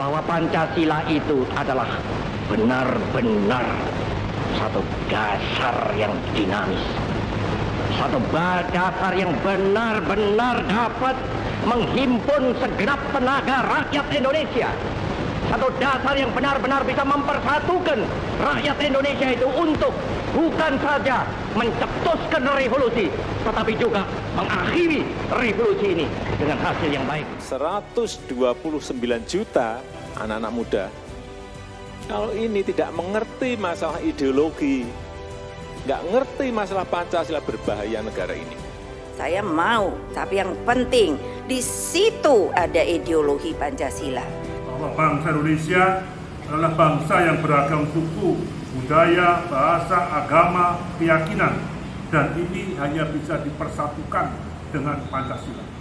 bahwa Pancasila itu adalah benar-benar satu dasar yang dinamis, satu dasar yang benar-benar dapat menghimpun segenap tenaga rakyat Indonesia, satu dasar yang benar-benar bisa mempersatukan rakyat Indonesia itu untuk bukan saja mencetuskan revolusi, tetapi juga mengakhiri revolusi ini dengan hasil yang baik. 129 juta anak-anak muda, kalau ini tidak mengerti masalah ideologi, nggak ngerti masalah Pancasila, berbahaya negara ini. Saya mau, tapi yang penting di situ ada ideologi Pancasila. Bahwa bangsa Indonesia adalah bangsa yang beragam suku, budaya, bahasa, agama, keyakinan, dan ini hanya bisa dipersatukan dengan Pancasila.